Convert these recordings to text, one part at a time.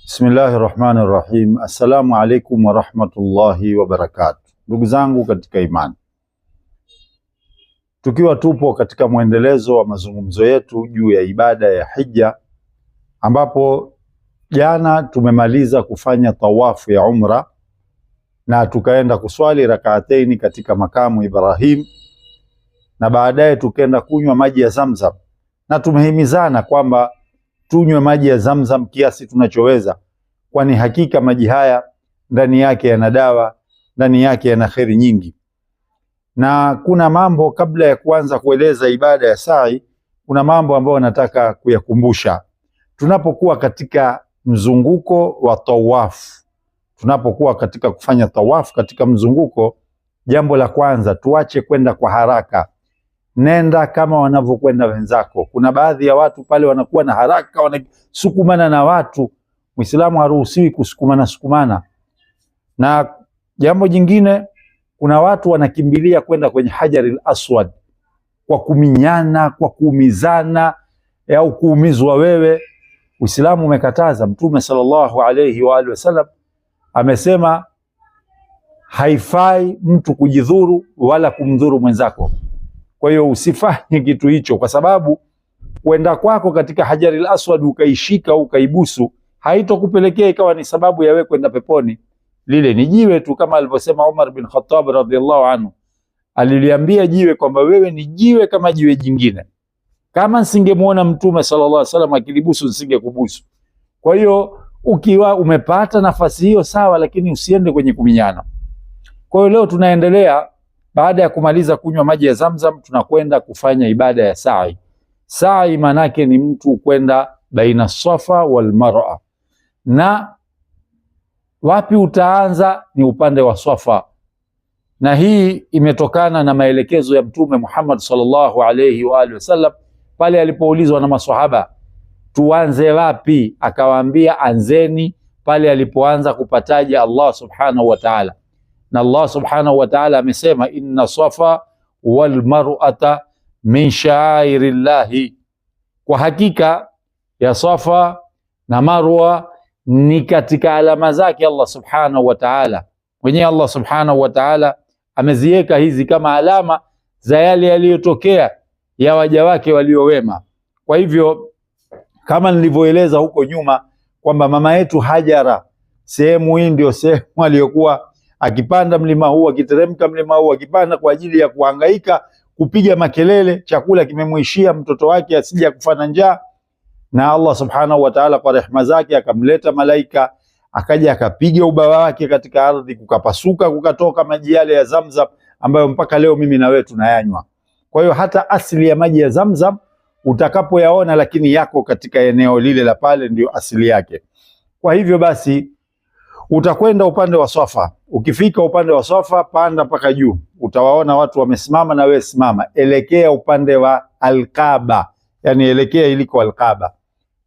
Bismillahirrahmanirrahim. Assalamu alaikum warahmatullahi wabarakatuh. Ndugu zangu katika imani, tukiwa tupo katika mwendelezo wa mazungumzo yetu juu ya ibada ya hija, ambapo jana tumemaliza kufanya tawafu ya umra na tukaenda kuswali rakaataini katika makamu Ibrahim, na baadaye tukaenda kunywa maji ya Zamzam, na tumehimizana kwamba tunywe maji ya Zamzam kiasi tunachoweza, kwani hakika maji haya ndani yake yana dawa, ndani yake yana kheri nyingi. Na kuna mambo, kabla ya kuanza kueleza ibada ya sa'i, kuna mambo ambayo nataka kuyakumbusha. Tunapokuwa katika mzunguko wa tawafu, tunapokuwa katika kufanya tawafu katika mzunguko, jambo la kwanza, tuache kwenda kwa haraka. Nenda kama wanavyokwenda wenzako. Kuna baadhi ya watu pale wanakuwa na haraka, wanasukumana na watu. Muislamu haruhusiwi kusukumana. Na jambo jingine, kuna watu wanakimbilia kwenda kwenye Hajaril Aswad kwa kuminyana, kwa kuumizana au kuumizwa wewe. Uislamu umekataza. Mtume sallallahu alayhi wa alihi wasallam amesema haifai mtu kujidhuru wala kumdhuru mwenzako. Kwa hiyo usifanye kitu hicho, kwa sababu kwenda kwako katika Hajaril Aswad ukaishika au ukaibusu haitokupelekea ikawa ni sababu ya wewe kwenda peponi. Lile ni jiwe tu, kama alivyosema Umar bin Khattab radhiallahu anhu. Aliliambia jiwe kwamba wewe ni jiwe kama jiwe jingine. Kama nisingemuona Mtume sallallahu alaihi wasallam akilibusu nisingekubusu. Kwa hiyo ukiwa umepata nafasi hiyo sawa, lakini usiende kwenye kuminyana. Kwa hiyo leo tunaendelea. Baada ya kumaliza kunywa maji ya Zamzam, tunakwenda kufanya ibada ya sa'i. Sa'i manake ni mtu kwenda baina Safa wal Marwa. Na wapi utaanza? Ni upande wa Safa. Na hii imetokana na maelekezo ya Mtume Muhammad sallallahu alayhi wa alihi wasallam pale alipoulizwa na maswahaba, tuanze wapi? Akawaambia anzeni pale alipoanza kupataja Allah subhanahu wa ta'ala. Na Allah subhanahu wa ta'ala amesema, inna Safa wal Marwata min sha'airillahi, kwa hakika ya Safa na Marwa ni katika alama zake Allah subhanahu wa ta'ala. Mwenyewe Allah subhanahu wa ta'ala ameziweka hizi kama alama za yale yaliyotokea ya waja wake waliowema. Kwa hivyo kama nilivyoeleza huko nyuma kwamba mama yetu Hajara, sehemu hii ndio sehemu aliyokuwa akipanda mlima huu, akiteremka mlima huu, akipanda kwa ajili ya kuhangaika kupiga makelele, chakula kimemuishia, mtoto wake asije kufana njaa. Na Allah subhanahu wa ta'ala kwa rehema zake akamleta malaika, akaja akapiga ubawa wake katika ardhi, kukapasuka, kukatoka maji yale ya Zamzam ambayo mpaka leo mimi na wewe tunayanywa. Kwa hiyo hata asili ya maji ya Zamzam utakapoyaona, lakini yako katika eneo lile la pale, ndio asili yake. Kwa hivyo basi utakwenda upande wa Safa. Ukifika upande wa Safa, panda mpaka juu, utawaona watu wamesimama, na wewe simama, elekea upande wa Al-Kaaba, yani elekea iliko Al-Kaaba.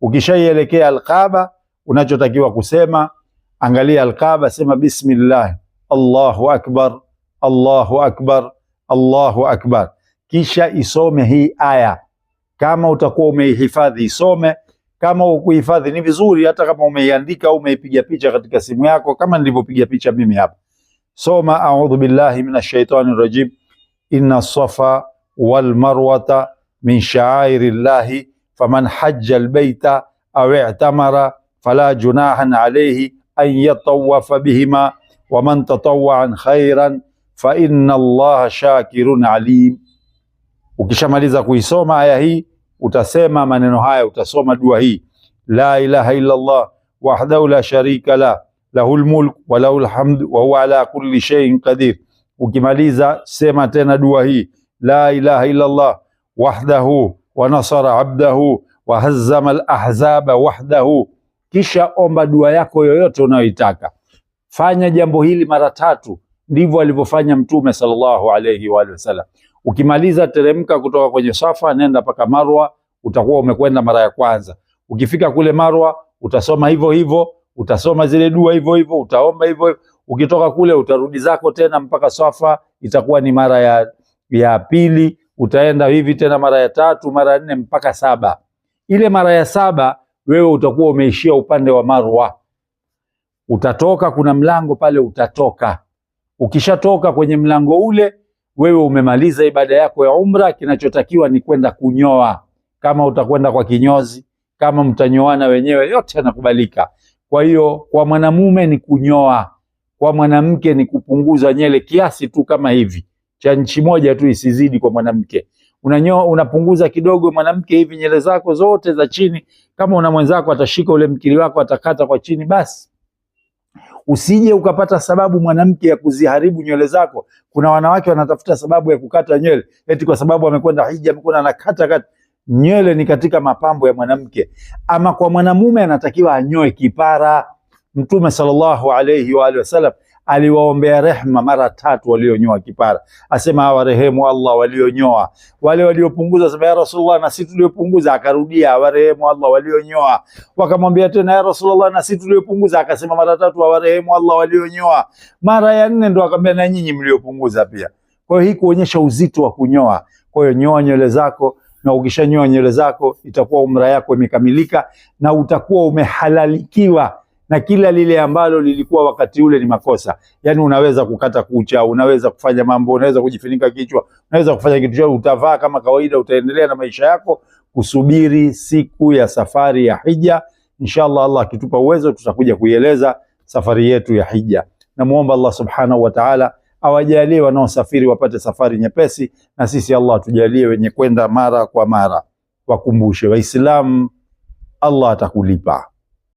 Ukishaielekea Al-Kaaba, unachotakiwa kusema, angalia Al-Kaaba, sema bismillah, Allahu akbar, Allahu akbar, Allahu akbar. Kisha isome hii aya. Kama utakuwa umeihifadhi isome, kama ukuhifadhi ni vizuri, hata kama umeiandika au umeipiga picha katika simu yako kama nilivyopiga picha mimi hapa. Soma a'udhu billahi minash shaitani rajim, inna Safa wal Marwata min sha'airillahi faman hajja albayta aw i'tamara fala junahan alayhi an yatawafa bihima wa man tatawwa'an khairan fa inna Allaha shakirun alim. Ukishamaliza kuisoma aya hii, utasema maneno haya, utasoma dua hii, la ilaha illa Allah wahdahu la sharika la, lahul mulk wa lahul hamd wa huwa ala kulli shay'in qadir. Ukimaliza sema tena dua hii, la ilaha illa Allah wahdahu wa nasara abdahu wa hazzama al-ahzaba wahdahu. Kisha omba dua yako yoyote unayoitaka. Fanya jambo hili mara 3, ndivyo alivyofanya Mtume sallallahu alayhi wa alihi wasallam. Ukimaliza teremka kutoka kwenye Safa, nenda paka Marwa, utakuwa umekwenda mara ya kwanza. Ukifika kule Marwa, utasoma hivyo hivyo, utasoma zile dua hivyo hivyo, utaomba hivyo hivyo. Ukitoka kule utarudi zako tena mpaka Safa, itakuwa ni mara ya pili. Utaenda hivi tena mara ya 3, mara ya 4 mpaka 7. Ile mara ya 7 wewe utakuwa umeishia upande wa Marwa. Utatoka, kuna mlango pale utatoka. Ukishatoka kwenye mlango ule, wewe umemaliza ibada yako ya umra. Kinachotakiwa ni kwenda kunyoa. Kama utakwenda kwa kinyozi, kama mtanyoana wenyewe, yote yanakubalika. Kwa hiyo kwa mwanamume ni kunyoa, kwa mwanamke ni kupunguza nywele kiasi tu kama hivi cha inchi moja tu, isizidi kwa mwanamke. Unanyoa, unapunguza kidogo mwanamke hivi nywele zako zote za chini. Kama una mwenzako atashika ule mkili wako atakata kwa chini, basi. Usije ukapata sababu mwanamke ya kuziharibu nywele zako. Kuna wanawake wanatafuta sababu ya kukata nywele, eti kwa sababu amekwenda hija, amekwenda anakata kata. Nywele ni katika mapambo ya mwanamke. Ama kwa mwanamume anatakiwa anyoe kipara. Mtume sallallahu alayhi wa alihi wasallam aliwaombea rehma mara 3 walionyoa kipara. Asema awarehemu Allah walionyoa. Wale waliopunguza asema ya Rasulullah, na sisi tuliopunguza. Akarudia awarehemu Allah walionyoa. Wakamwambia tena ya Rasulullah, na sisi tuliopunguza. Akasema mara 3 awarehemu Allah walionyoa. Mara ya 4 ndo akamwambia na nyinyi mliopunguza pia. Kwa hiyo hii kuonyesha uzito wa kunyoa. Kwa hiyo nyoa nywele zako, na ukishanyoa nywele zako itakuwa umra yako imekamilika, na utakuwa umehalalikiwa na kila lile ambalo lilikuwa wakati ule ni makosa. Yani unaweza kukata kucha, unaweza kufanya mambo, unaweza kujifunika kichwa, unaweza kufanya kitu chochote, utavaa kama kawaida, utaendelea na maisha yako kusubiri siku ya safari ya hija. Inshallah Allah akitupa uwezo tutakuja kuieleza safari yetu ya hija. Namuomba Allah subhanahu wa ta'ala awajalie wanaosafiri wapate safari nyepesi, na sisi Allah atujalie wenye kwenda mara kwa mara. Wakumbushe Waislamu, Allah atakulipa.